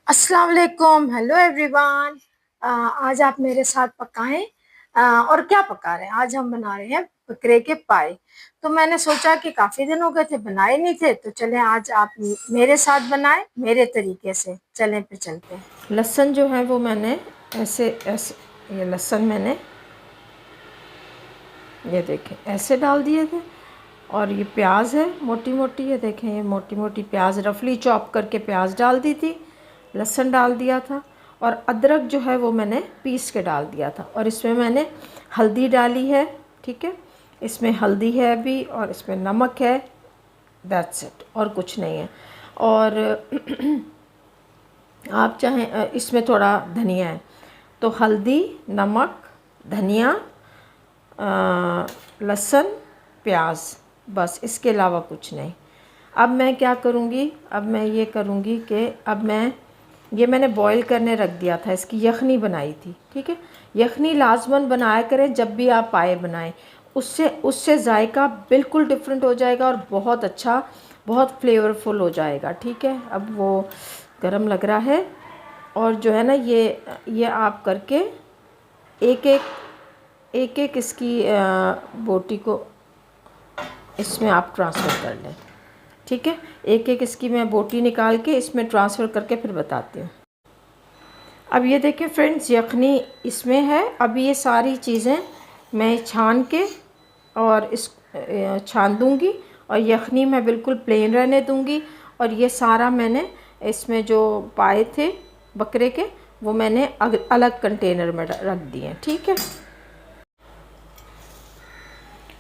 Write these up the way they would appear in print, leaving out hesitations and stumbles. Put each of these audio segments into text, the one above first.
अस्सलाम वालेकुम, hello everyone. आज आप मेरे साथ पकाएं। और क्या पका रहे हैं? आज हम बना रहे हैं बकरे के पाए। तो मैंने सोचा कि काफी दिन हो गए थे, बनाए नहीं थे, तो चलें आज आप मेरे साथ बनाएं मेरे तरीके से। चलें फिर चलते हैं। लहसुन जो है वो मैंने ऐसे ऐसे, ये लहसुन मैंने ये देखें ऐसे डाल दिए थे। और ये प्याज है मोटी मोटी, ये देखें ये मोटी मोटी प्याज रफली चॉप करके प्याज डाल दी थी, लहसुन डाल दिया था। और अदरक जो है वो मैंने पीस के डाल दिया था। और इसमें मैंने हल्दी डाली है, ठीक है, इसमें हल्दी है अभी, और इसमें नमक है, दैट्स इट, और कुछ नहीं है। और आप चाहें इसमें थोड़ा धनिया है, तो हल्दी, नमक, धनिया, लहसुन, प्याज, बस, इसके अलावा कुछ नहीं। अब मैं क्या करूँगी, अब मैं ये करूँगी कि अब मैंने बॉईल करने रख दिया था, इसकी यखनी बनाई थी, ठीक है। यखनी लाजमन बनाया करें जब भी आप पाए बनाएं, उससे जायका बिल्कुल डिफरेंट हो जाएगा और बहुत अच्छा, बहुत फ्लेवरफुल हो जाएगा, ठीक है। अब वो गरम लग रहा है, और जो है ना ये आप करके एक एक इसकी बोटी को इसमें आप ट्रांसफ़र कर लें, ठीक है। एक एक इसकी मैं बोटी निकाल के इसमें ट्रांसफ़र करके फिर बताती हूँ। अब ये देखें फ्रेंड्स, यखनी इसमें है। अब ये सारी चीज़ें मैं छान के और इस छान दूँगी, और यखनी मैं बिल्कुल प्लेन रहने दूँगी। और ये सारा मैंने इसमें जो पाए थे बकरे के, वो मैंने अलग कंटेनर में रख दिए, ठीक है।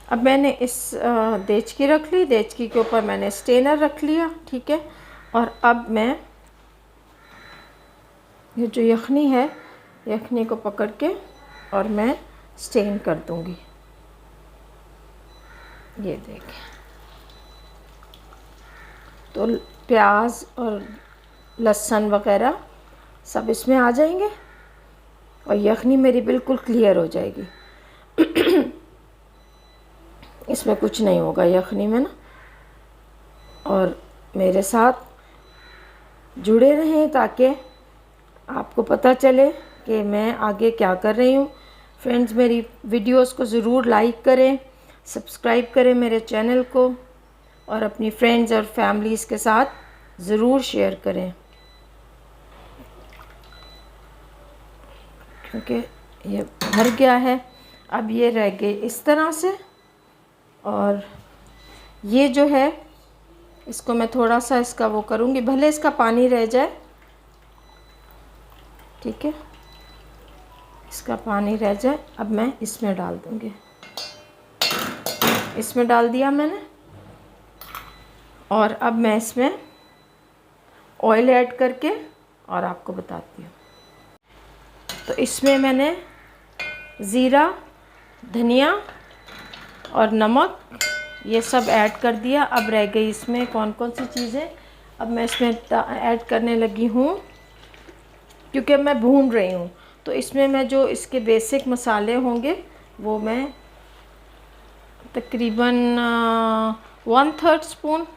अब मैंने इस देचकी रख ली, देचकी के ऊपर मैंने स्टेनर रख लिया, ठीक है। और अब मैं ये जो यखनी है, यखनी को पकड़ के और मैं स्टेन कर दूंगी। ये देखें, तो प्याज और लहसुन वगैरह सब इसमें आ जाएंगे, और यखनी मेरी बिल्कुल क्लियर हो जाएगी। इसमें कुछ नहीं होगा यखनी में ना। और मेरे साथ जुड़े रहें ताकि आपको पता चले कि मैं आगे क्या कर रही हूँ। फ्रेंड्स, मेरी वीडियोस को ज़रूर लाइक करें, सब्सक्राइब करें मेरे चैनल को, और अपनी फ्रेंड्स और फैमिलीज़ के साथ ज़रूर शेयर करें, क्योंकि ये भर गया है। अब ये रह गए इस तरह से, और ये जो है इसको मैं थोड़ा सा इसका वो करूँगी, भले इसका पानी रह जाए, ठीक है, इसका पानी रह जाए। अब मैं इसमें डाल दूँगी, इसमें डाल दिया मैंने। और अब मैं इसमें ऑयल ऐड करके और आपको बताती हूँ। तो इसमें मैंने ज़ीरा, धनिया और नमक ये सब ऐड कर दिया। अब रह गई इसमें कौन कौन सी चीज़ें, अब मैं इसमें ऐड करने लगी हूँ, क्योंकि मैं भून रही हूँ। तो इसमें मैं जो इसके बेसिक मसाले होंगे वो मैं तकरीबन 1/3 स्पून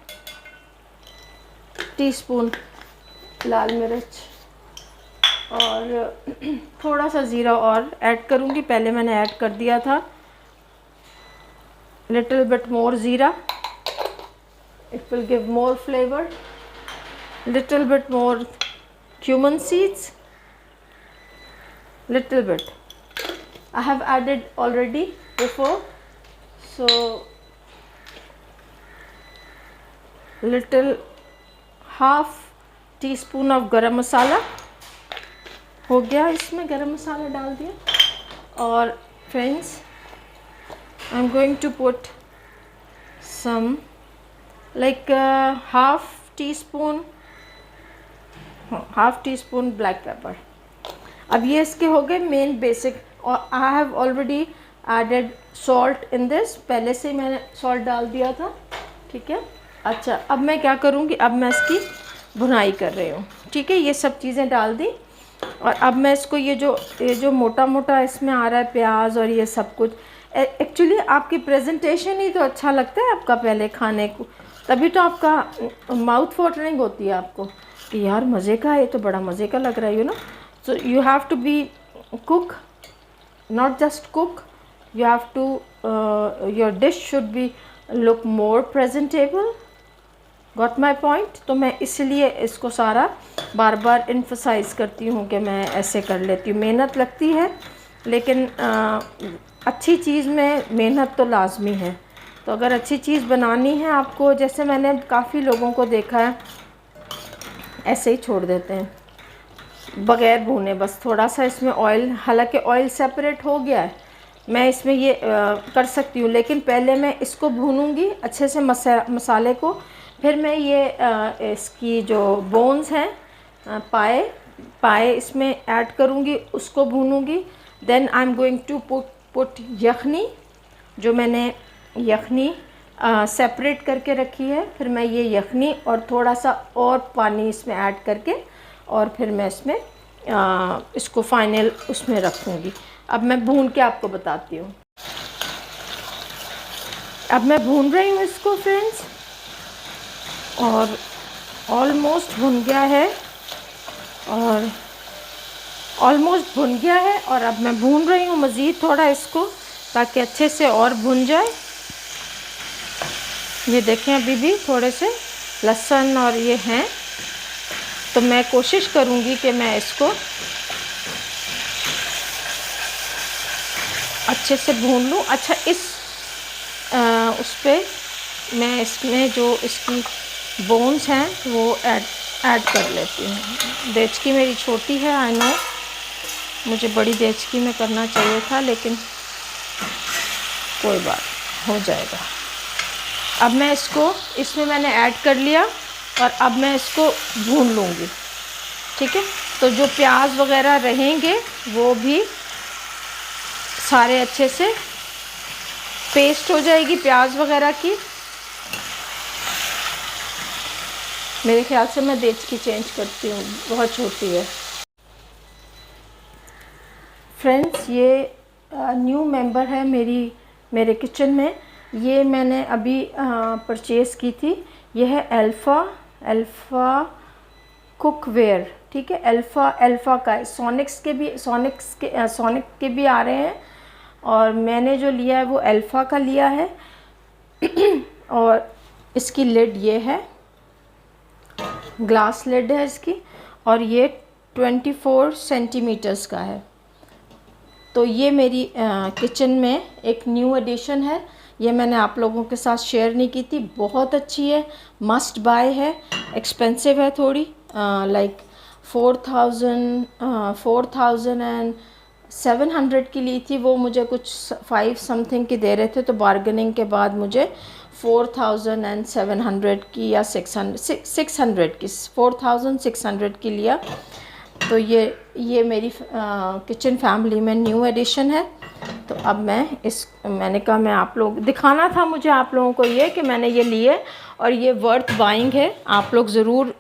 टीस्पून लाल मिर्च और थोड़ा सा ज़ीरा और ऐड करूँगी। पहले मैंने ऐड कर दिया था, लिटिल बिट मोर ज़ीरा, it will give more flavor, little bit more cumin seeds, little bit I have added already before, so little half teaspoon of garam masala हो गया, इसमें गरम मसाला डाल दिया। और friends, I am going to put some like half teaspoon black pepper। अब ये इसके हो गए मेन बेसिक। और I have already added salt in this, पहले से ही मैंने सॉल्ट डाल दिया था, ठीक है। अच्छा, अब मैं क्या करूँगी, अब मैं इसकी भुनाई कर रही हूँ, ठीक है। ये सब चीज़ें डाल दी, और अब मैं इसको ये जो मोटा मोटा इसमें आ रहा है प्याज और ये सब कुछ, एक्चुअली आपकी प्रेजेंटेशन ही तो अच्छा लगता है आपका पहले खाने को, तभी तो आपका माउथ वाटरिंग होती है आपको। यार मज़े का है, ये तो बड़ा मज़े का लग रहा है, ना। So you have to be cook, not just cook, you have to your dish should be look more presentable. Got my point? तो मैं इसलिए इसको सारा बार बार इन्फसाइज करती हूँ कि मैं ऐसे कर लेती हूँ। मेहनत लगती है, लेकिन अच्छी चीज़ में मेहनत तो लाजमी है। तो अगर अच्छी चीज़ बनानी है आपको, जैसे मैंने काफ़ी लोगों को देखा है ऐसे ही छोड़ देते हैं बग़ैर भूने, बस थोड़ा सा इसमें ऑयल, हालांकि ऑयल सेपरेट हो गया है, मैं इसमें ये कर सकती हूँ, लेकिन पहले मैं इसको भूनूंगी अच्छे से मसाले को, फिर मैं ये इसकी जो बोन्स हैं पाए इसमें ऐड करूँगी, उसको भूनूंगी। Then I am going to put yakhni, जो मैंने यखनी सेपरेट करके रखी है, फिर मैं ये यखनी और थोड़ा सा और पानी इसमें ऐड करके, और फिर मैं इसमें इसको फाइनल उसमें रखूँगी। अब मैं भून के आपको बताती हूँ। अब मैं भून रही हूँ इसको फ्रेंड्स, और ऑलमोस्ट भुन गया है, और ऑलमोस्ट भुन गया है, और अब मैं भून रही हूँ मज़ीद थोड़ा इसको, ताकि अच्छे से और भुन जाए। ये देखें अभी भी थोड़े से लहसुन और ये हैं, तो मैं कोशिश करूँगी कि मैं इसको अच्छे से भून लूँ। अच्छा, उस पर मैं इसमें जो इसकी बोन्स हैं वो ऐड कर लेती हूँ। देचकी मेरी छोटी है, आई नो, मुझे बड़ी देचकी में करना चाहिए था, लेकिन कोई बात, हो जाएगा। अब मैं इसको इसमें मैंने ऐड कर लिया, और अब मैं इसको भून लूँगी, ठीक है। तो जो प्याज वगैरह रहेंगे वो भी सारे अच्छे से पेस्ट हो जाएगी प्याज वगैरह की। मेरे ख्याल से मैं देचकी चेंज करती हूँ, बहुत छोटी है। फ्रेंड्स, ये न्यू मेंबर है मेरे किचन में, ये मैंने अभी परचेज़ की थी। ये है अल्फ़ा कुकवेयर, ठीक है। अल्फ़ा का सोनिक के भी आ रहे हैं, और मैंने जो लिया है वो अल्फ़ा का लिया है। और इसकी लिड ये है, ग्लास लिड है इसकी, और ये 24 सेंटीमीटर्स का है। तो ये मेरी किचन में एक न्यू एडिशन है, ये मैंने आप लोगों के साथ शेयर नहीं की थी। बहुत अच्छी है, मस्ट बाय है, एक्सपेंसिव है थोड़ी, लाइक 4,700 की ली थी वो, मुझे कुछ 5 समथिंग की दे रहे थे, तो बार्गेनिंग के बाद मुझे 4,700 की या 600 की 4,600 की लिया। तो ये मेरी किचन फैमिली में न्यू एडिशन है। तो अब मैंने कहा मैं आप लोग दिखाना था मुझे आप लोगों को ये कि मैंने ये लिए, और ये वर्थ बाइंग है। आप लोग ज़रूर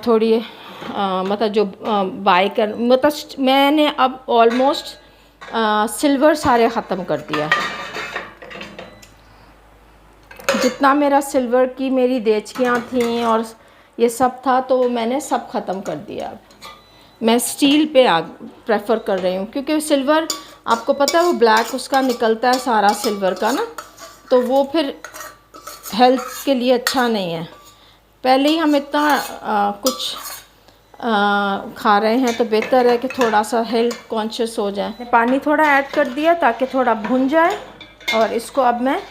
थोड़ी मतलब जो बाय कर, मतलब मैंने अब ऑलमोस्ट सिल्वर सारे ख़त्म कर दिया। जितना मेरा सिल्वर की मेरी देचकियाँ थीं और ये सब था, तो मैंने सब ख़त्म कर दिया। अब मैं स्टील पे प्रेफर कर रही हूँ, क्योंकि सिल्वर आपको पता है वो ब्लैक उसका निकलता है सारा सिल्वर का ना, तो वो फिर हेल्थ के लिए अच्छा नहीं है। पहले ही हम इतना कुछ खा रहे हैं, तो बेहतर है कि थोड़ा सा हेल्थ कॉन्शियस हो जाए। पानी थोड़ा ऐड कर दिया ताकि थोड़ा भुन जाए, और इसको अब मैं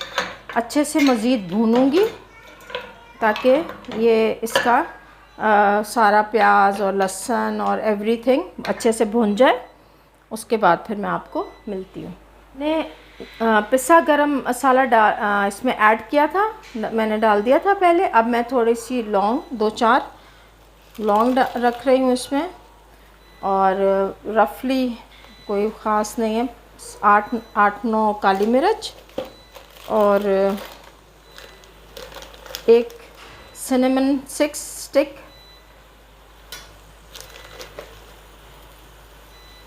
अच्छे से मज़ीद भूनूंगी, ताकि ये इसका सारा प्याज और लहसुन और एवरीथिंग अच्छे से भुन जाए। उसके बाद फिर मैं आपको मिलती हूँ। मैंने पिसा गरम मसाला इसमें ऐड किया था, मैंने डाल दिया था पहले। अब मैं थोड़ी सी लौंग, 2-4 लौंग रख रही हूँ इसमें, और रफली कोई ख़ास नहीं है, 8-9 काली मिर्च, और एक सिनेमन 6 स्टिक,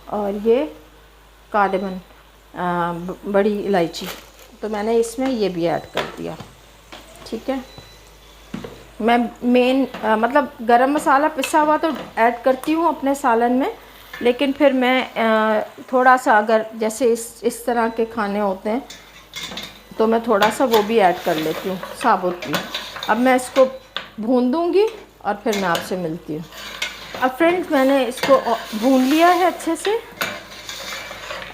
और ये कार्डेमन बड़ी इलायची। तो मैंने इसमें ये भी ऐड कर दिया, ठीक है। मैं मेन मतलब गरम मसाला पिसा हुआ तो ऐड करती हूँ अपने सालन में, लेकिन फिर मैं थोड़ा सा अगर जैसे इस तरह के खाने होते हैं तो मैं थोड़ा सा वो भी ऐड कर लेती हूँ साबुत भी। अब मैं इसको भून दूँगी और फिर मैं आपसे मिलती हूँ। अब फ्रेंड्स मैंने इसको भून लिया है अच्छे से।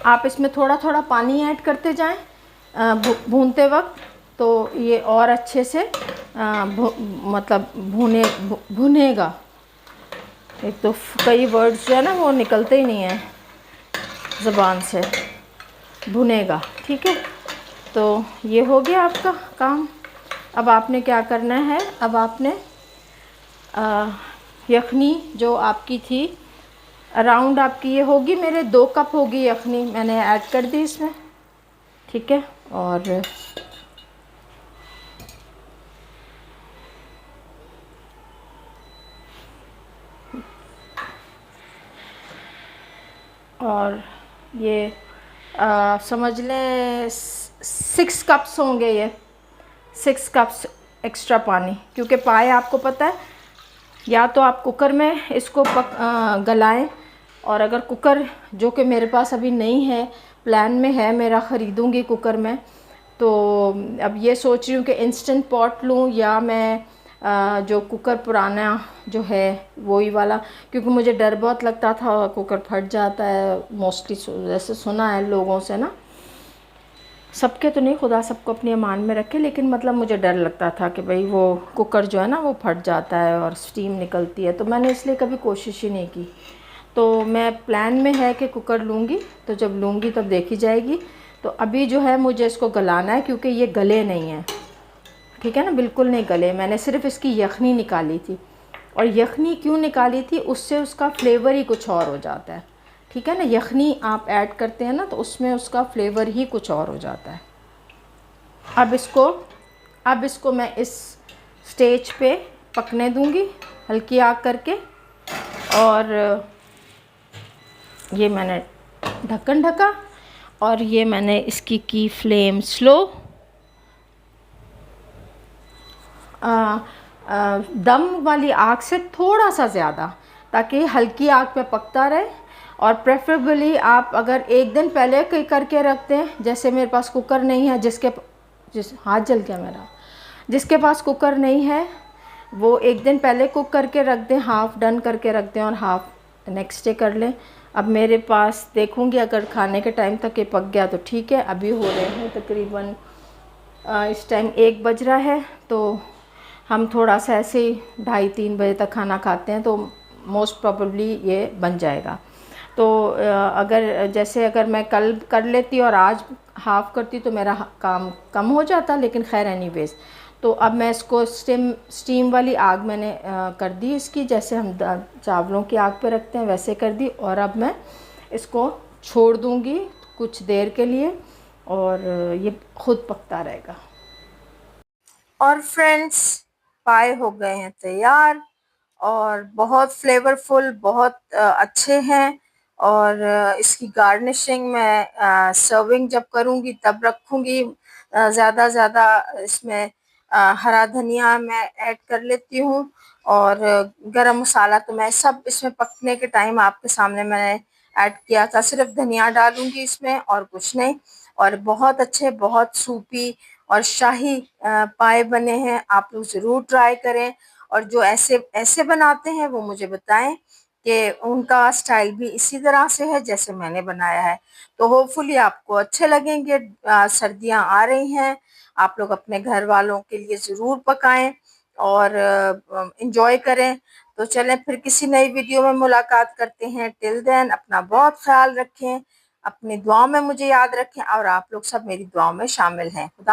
आप इसमें थोड़ा थोड़ा पानी ऐड करते जाएं भूनते वक्त, तो ये और अच्छे से मतलब भुनेगा। एक तो कई वर्ड्स जो है ना वो निकलते ही नहीं हैं ज़बान से। भुनेगा, ठीक है। तो ये हो गया आपका काम। अब आपने क्या करना है, अब आपने यखनी जो आपकी थी अराउंड आपकी ये होगी, मेरे 2 कप होगी यखनी, मैंने ऐड कर दी इसमें, ठीक है। और ये समझ लें 6 कप्स होंगे ये, 6 कप्स एक्स्ट्रा पानी, क्योंकि पाए आपको पता है या तो आप कुकर में इसको गलाएं, और अगर कुकर जो कि मेरे पास अभी नहीं है, प्लान में है मेरा ख़रीदूँगी कुकर में, तो अब ये सोच रही हूँ कि इंस्टेंट पॉट लूँ या मैं जो कुकर पुराना जो है वही वाला, क्योंकि मुझे डर बहुत लगता था कुकर फट जाता है मोस्टली, जैसे सुना है लोगों से ना, सबके तो नहीं, खुदा सबको अपनी अमान में रखे, लेकिन मतलब मुझे डर लगता था कि भाई वो कुकर जो है ना वो फट जाता है और स्टीम निकलती है, तो मैंने इसलिए कभी कोशिश ही नहीं की। तो मैं प्लान में है कि कुकर लूँगी, तो जब लूँगी तब देखी जाएगी। तो अभी जो है मुझे इसको गलाना है, क्योंकि ये गले नहीं हैं, ठीक है ना, बिल्कुल नहीं गले। मैंने सिर्फ इसकी यखनी निकाली थी, और यखनी क्यों निकाली थी, उससे उसका फ्लेवर ही कुछ और हो जाता है, ठीक है ना। यखनी आप ऐड करते हैं ना तो उसमें उसका फ्लेवर ही कुछ और हो जाता है। अब इसको मैं इस स्टेज पे पकने दूंगी हल्की आग करके, और ये मैंने ढक्कन ढका, और ये मैंने इसकी की फ्लेम स्लो, दम वाली आग से थोड़ा सा ज़्यादा, ताकि हल्की आग पे पकता रहे। और प्रेफरेबली आप अगर एक दिन पहले कहीं करके रखते हैं, जैसे मेरे पास कुकर नहीं है, जिस हाथ जल गया मेरा, जिसके पास कुकर नहीं है वो एक दिन पहले कुक करके रख दें, हाफ़ डन करके रख दें और हाफ़ नेक्स्ट डे कर लें। अब मेरे पास देखूँगी, अगर खाने के टाइम तक ये पक गया तो ठीक है। अभी हो रहे हैं तकरीबन इस टाइम 1 बज रहा है, तो हम थोड़ा सा ऐसे ही 2:30-3 बजे तक खाना खाते हैं, तो मोस्ट प्रोबेबली ये बन जाएगा। तो अगर मैं कल कर लेती और आज हाफ़ करती तो मेरा काम कम हो जाता, लेकिन खैर एनीवेज़। तो अब मैं इसको स्टीम वाली आग मैंने कर दी इसकी, जैसे हम चावलों की आग पे रखते हैं वैसे कर दी, और अब मैं इसको छोड़ दूँगी कुछ देर के लिए, और ये खुद पकता रहेगा। और फ्रेंड्स पाए हो गए हैं तैयार, और बहुत फ्लेवरफुल, बहुत अच्छे हैं। और इसकी गार्निशिंग मैं सर्विंग जब करूँगी तब रखूँगी। ज़्यादा इसमें हरा धनिया मैं ऐड कर लेती हूँ, और गरम मसाला तो मैं सब इसमें पकने के टाइम आपके सामने मैंने ऐड किया था, सिर्फ धनिया डालूँगी इसमें और कुछ नहीं। और बहुत अच्छे, बहुत सूपी और शाही पाए बने हैं, आप लोग ज़रूर ट्राई करें। और जो ऐसे ऐसे बनाते हैं वो मुझे बताएं कि उनका स्टाइल भी इसी तरह से है जैसे मैंने बनाया है। तो होपफुली आपको अच्छे लगेंगे। सर्दियां आ रही हैं, आप लोग अपने घर वालों के लिए ज़रूर पकाएं और इंजॉय करें। तो चलें फिर किसी नई वीडियो में मुलाकात करते हैं। टिल देन अपना बहुत ख्याल रखें, अपनी दुआओं में मुझे याद रखें, और आप लोग सब मेरी दुआओं में शामिल हैं। खुदा